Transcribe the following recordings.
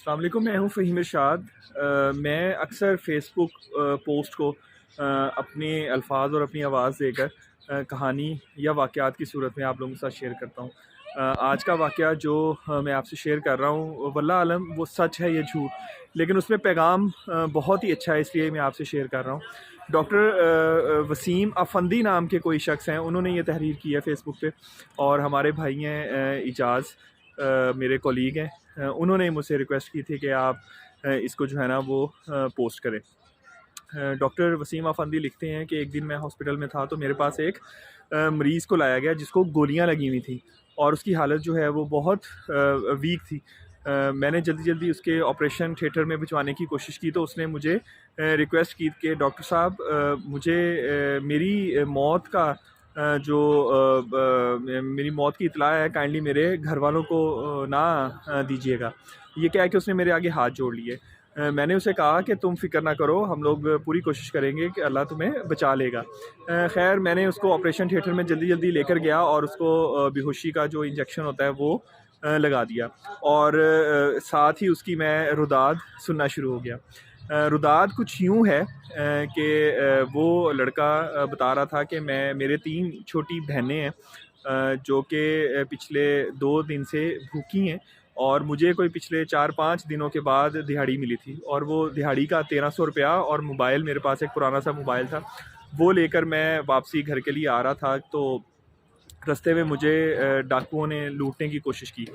السلام علیکم، میں ہوں فہیم ارشاد۔ میں اکثر فیس بک پوسٹ کو اپنے الفاظ اور اپنی آواز دے کر کہانی یا واقعات کی صورت میں آپ لوگوں کے ساتھ شیئر کرتا ہوں۔ آج کا واقعہ جو میں آپ سے شیئر کر رہا ہوں، واللہ عالم وہ سچ ہے یا جھوٹ، لیکن اس میں پیغام بہت ہی اچھا ہے، اس لیے میں آپ سے شیئر کر رہا ہوں۔ ڈاکٹر وسیم افندی نام کے کوئی شخص ہیں، انہوں نے یہ تحریر کی ہے فیس بک پہ، اور ہمارے بھائی ہیں اعجاز، میرے کولیگ ہیں، انہوں نے مجھ سے ریکویسٹ کی تھی کہ آپ اس کو جو ہے نا وہ پوسٹ کریں۔ ڈاکٹر وسیم افندی لکھتے ہیں کہ ایک دن میں ہاسپٹل میں تھا تو میرے پاس ایک مریض کو لایا گیا جس کو گولیاں لگی ہوئی تھیں اور اس کی حالت جو ہے وہ بہت ویک تھی۔ میں نے جلدی اس کے آپریشن تھیٹر میں بھجوانے کی کوشش کی تو اس نے مجھے ریکویسٹ کی کہ ڈاکٹر صاحب مجھے میری موت کا میری موت کی اطلاع ہے، کائنڈلی میرے گھر والوں کو نہ دیجیے گا۔ یہ کیا ہے کہ اس نے میرے آگے ہاتھ جوڑ لیے۔ میں نے اسے کہا کہ تم فکر نہ کرو، ہم لوگ پوری کوشش کریں گے کہ اللہ تمہیں بچا لے گا۔ خیر میں نے اس کو آپریشن تھیٹر میں جلدی لے کر گیا اور اس کو بے ہوشی کا جو انجیکشن ہوتا ہے وہ لگا دیا، اور ساتھ ہی اس کی میں روداد سننا شروع ہو گیا۔ روداد کچھ یوں ہے کہ وہ لڑکا بتا رہا تھا کہ میرے 3 چھوٹی بہنیں ہیں جو کہ پچھلے 2 دن سے بھوکی ہیں، اور مجھے کوئی پچھلے 4-5 دنوں کے بعد دہاڑی ملی تھی، اور وہ دہاڑی کا 1300 روپیہ اور موبائل، میرے پاس ایک پرانا سا موبائل تھا، وہ لے کر میں واپسی گھر کے لیے آ رہا تھا تو رستے میں مجھے ڈاکوؤں نے لوٹنے کی کوشش کی۔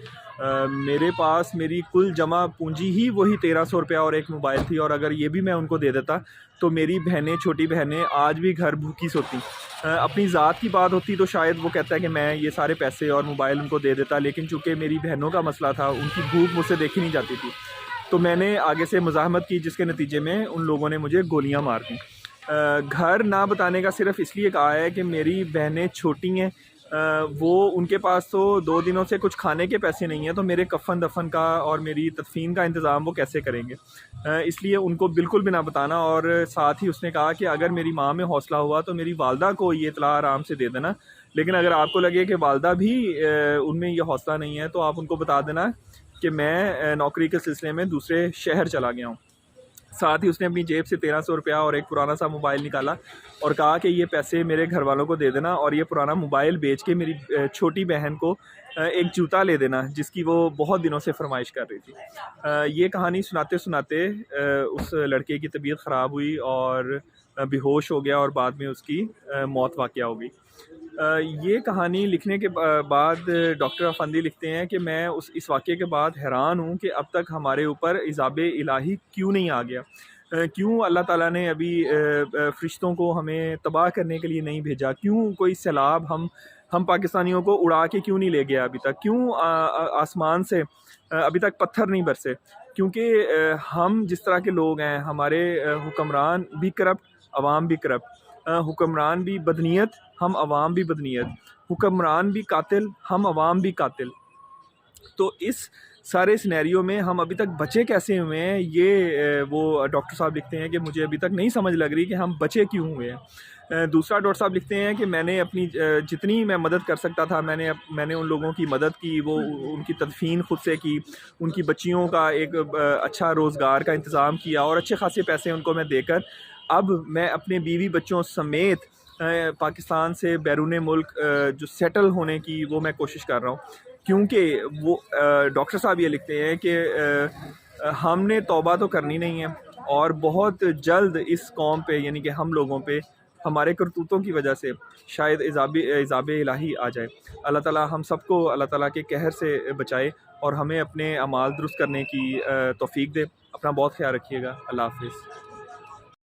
میرے پاس میری کل جمع پونجی ہی وہی 1300 روپیہ اور ایک موبائل تھی، اور اگر یہ بھی میں ان کو دے دیتا تو میری بہنیں، چھوٹی بہنیں آج بھی گھر بھوکی سوتی۔ اپنی ذات کی بات ہوتی تو شاید وہ کہتا ہے کہ میں یہ سارے پیسے اور موبائل ان کو دے دیتا، لیکن چونکہ میری بہنوں کا مسئلہ تھا، ان کی بھوک مجھ سے دیکھی نہیں جاتی تھی، تو میں نے آگے سے مزاحمت کی، جس کے نتیجے میں ان لوگوں نے مجھے گولیاں مار دیں۔ گھر نہ بتانے کا صرف اس لیے کہا ہے کہ میری بہنیں چھوٹی ہیں، وہ ان کے پاس تو 2 دنوں سے کچھ کھانے کے پیسے نہیں ہیں، تو میرے کفن دفن کا اور میری تدفین کا انتظام وہ کیسے کریں گے، اس لیے ان کو بالکل بھی نہ بتانا۔ اور ساتھ ہی اس نے کہا کہ اگر میری ماں میں حوصلہ ہوا تو میری والدہ کو یہ اطلاع آرام سے دے دینا، لیکن اگر آپ کو لگے کہ والدہ بھی ان میں یہ حوصلہ نہیں ہے تو آپ ان کو بتا دینا کہ میں نوکری کے سلسلے میں دوسرے شہر چلا گیا ہوں۔ ساتھ ہی اس نے اپنی جیب سے 1300 روپیہ اور ایک پرانا سا موبائل نکالا اور کہا کہ یہ پیسے میرے گھر والوں کو دے دینا، اور یہ پرانا موبائل بیچ کے میری چھوٹی بہن کو ایک جوتا لے دینا جس کی وہ بہت دنوں سے فرمائش کر رہی تھی۔ یہ کہانی سناتے اس لڑکے کی طبیعت خراب ہوئی اور بے ہوش ہو گیا، اور بعد میں اس کی موت واقع ہو گئی۔ یہ کہانی لکھنے کے بعد ڈاکٹر افندی لکھتے ہیں کہ میں اس واقعے کے بعد حیران ہوں کہ اب تک ہمارے اوپر عذاب الہی کیوں نہیں آ گیا، کیوں اللہ تعالیٰ نے ابھی فرشتوں کو ہمیں تباہ کرنے کے لیے نہیں بھیجا، کیوں کوئی سیلاب ہم پاکستانیوں کو اڑا کے کیوں نہیں لے گیا ابھی تک، کیوں آسمان سے ابھی تک پتھر نہیں برسے، کیونکہ ہم جس طرح کے لوگ ہیں، ہمارے حکمران بھی کرپٹ، عوام بھی کرپٹ، حکمران بھی بدنیت، ہم عوام بھی بدنیت، حکمران بھی قاتل، ہم عوام بھی قاتل۔ تو اس سارے سینیریو میں ہم ابھی تک بچے کیسے ہوئے ہیں، یہ وہ ڈاکٹر صاحب لکھتے ہیں کہ مجھے ابھی تک نہیں سمجھ لگ رہی کہ ہم بچے کیوں ہوئے ہیں۔ دوسرا ڈاکٹر صاحب لکھتے ہیں کہ میں نے اپنی جتنی میں مدد کر سکتا تھا میں نے ان لوگوں کی مدد کی، وہ ان کی تدفین خود سے کی، ان کی بچیوں کا ایک اچھا روزگار کا انتظام کیا، اور اچھے خاصے پیسے ان کو میں دے کر اب میں اپنے بیوی بچوں سمیت پاکستان سے بیرون ملک جو سیٹل ہونے کی وہ میں کوشش کر رہا ہوں، کیونکہ وہ ڈاکٹر صاحب یہ لکھتے ہیں کہ ہم نے توبہ تو کرنی نہیں ہے، اور بہت جلد اس قوم پہ، یعنی کہ ہم لوگوں پہ ہمارے کرتوتوں کی وجہ سے شاید عذاب الہی آ جائے۔ اللہ تعالیٰ ہم سب کو اللہ تعالیٰ کے قہر سے بچائے اور ہمیں اپنے اعمال درست کرنے کی توفیق دے۔ اپنا بہت خیال رکھیے گا۔ اللہ حافظ۔